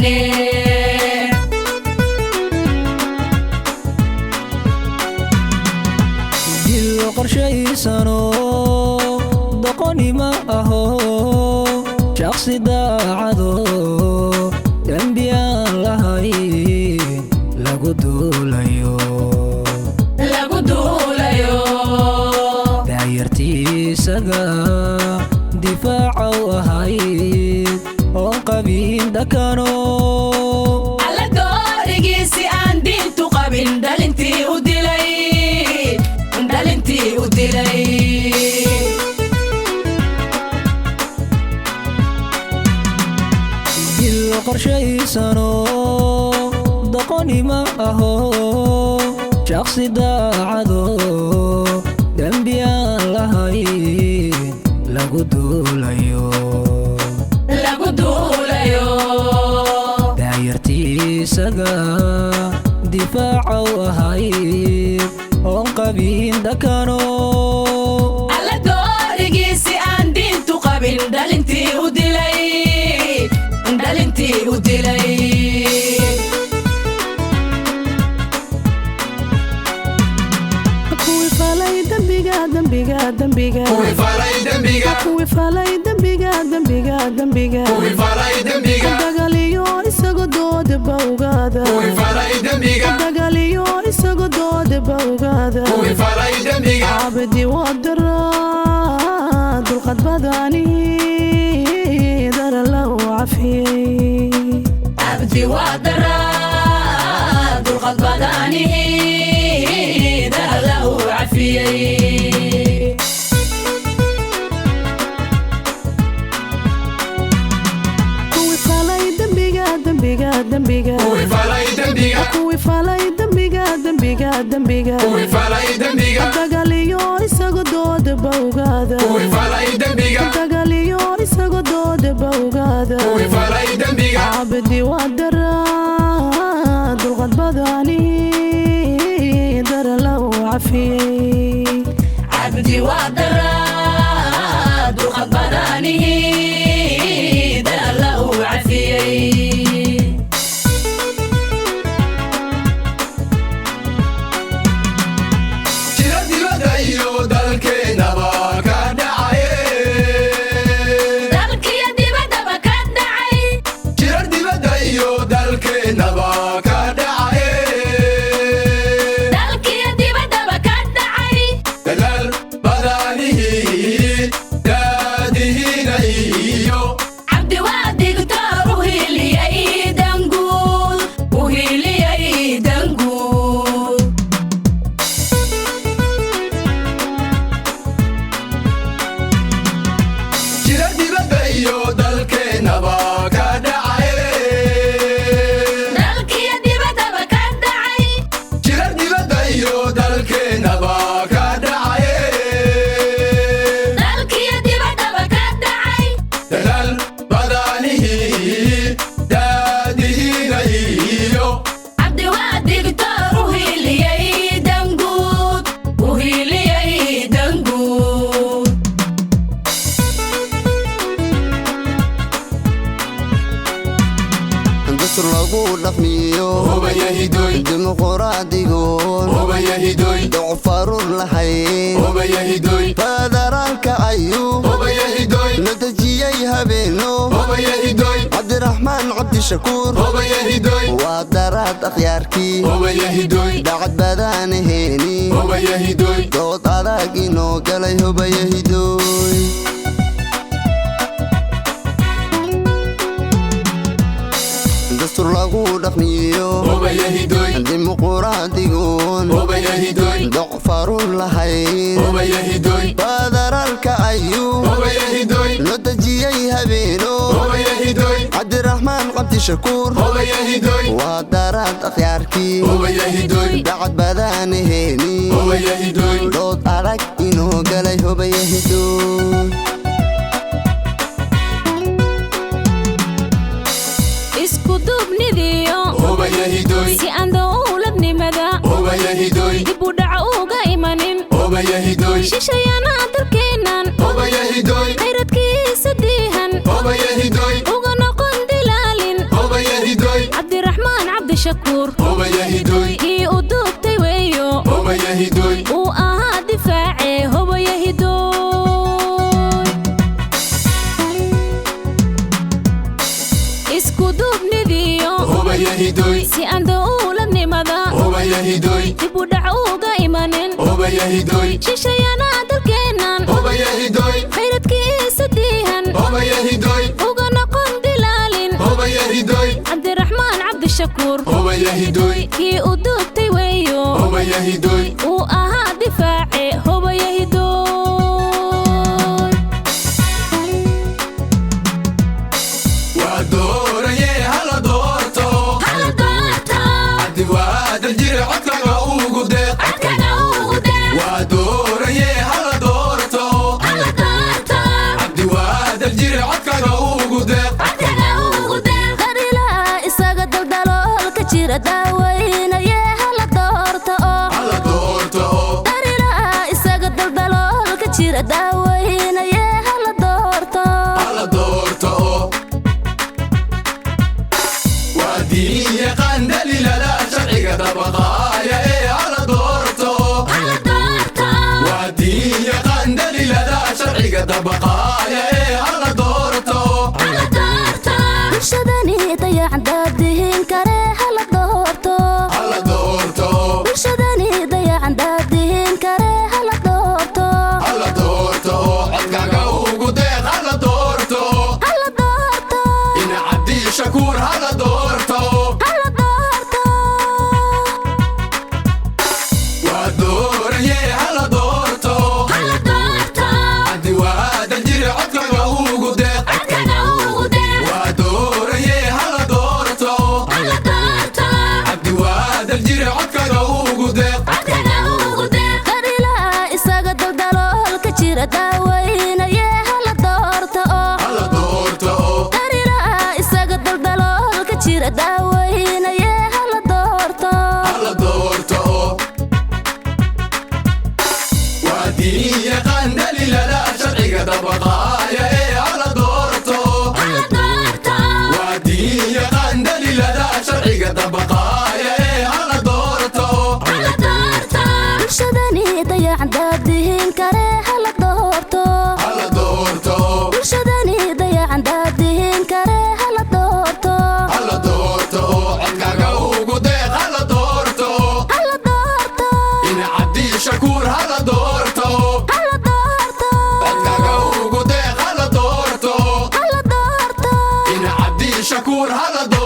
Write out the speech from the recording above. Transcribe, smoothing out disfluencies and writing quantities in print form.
dagaalane dil qorshaysano doqoni ma aho shakhsi daacado dambiyaan lahay lagu duulayo daayartiisaga difaaca u ahayd oo qabiin dhakano alla doorigiisi aan diintu qabin dhalintii u dilay dil qorshaysano doqoni ma aho shakhsi daacado dambiyaan lahay lagu duulayo daayartiisaga difaaca u ahayd oo qabiin dhakano alla doorigiisi aan diintu qabin dhalintii u dilay kuwi falay dambiga dagaliyo isagoo doodaba ogaada cabdi waa daraa dulqad badani dara lagu cafiyey kuwi falay dambiga dagaliyo isagoo doodaba ogaada cabdi waa daraa dulqad badani dara lagu cafiyey dimuqraadigoon docfarur lahayn federaalka ayuu la dejiyey habeeno cabdiraxmaan cabdishakuur waa daraad akhyaarkii dacad badaanaheeni dood adag inoo galay hobayahidoy dastur lagu dhaqmiyo dimuqraadigoon docfarur lahayn federaalka ayuu la dejiyey habeeno cabdiraxmaan cabdishakuur waa daraad akhyaarkii dacad badaanaheeni dood adag inoo galay hobayahidoy si aan dowladnimada dib u dhaca uga imanin shishayana dalkeenan khayradkiisa diihan uga noqon dilaalin cabdishakuur kii u duubtay weeyo uu ahaa difaace hobaya hidooy isku duubnidiyo si aan dowladnimada dib u dhac uga imanin shishayana dalkeennan khayradkiisa diihan uga noqon dilaalin cabdiraxmaan cabdishakuur kii u duubtay weeyo uu ahaa difaace hobaya hidooy daawaynaye hala doorto darilaa isaga daldaloolka jira daawaynaye hala doorto waa diin yaqaan daliilada sharciga dabaqaaya ee hala doorto waa diin yaqaan daliilada sharciga dabaqaaya ee hala doorto bulshadani dayacan daadihin kare bulshadani dayacan daadihin kare hala doorto codkaaga ugu deeq hala doorto ina cabdishakuur hala doorto waa dooraye hala doorto cabdi waa daljire codkaaga ugu deeq waa dooraye hala doorto cabdi waa daljire codkaaga ugu deeq darilaa isaga daldaloolka jira daawaynaye hala doorto darilaa isaga daldaloolka jira daawaynaye hala doorto waa diin yaqaan daliilada sharciga dabaqaaya ee hala doorto waa diin yaqaan daliilada sharciga dabaqaaya ee hala doorto bulshadani dayacan daadihin kare hala doorto bulshadani dayacan daadihin kare hala doorto codkaaga ugu deeq hala doorto ina cabdishakuur hala doorto codkaaga ugu deeq hala doorto ina cabdishakuur hala doorto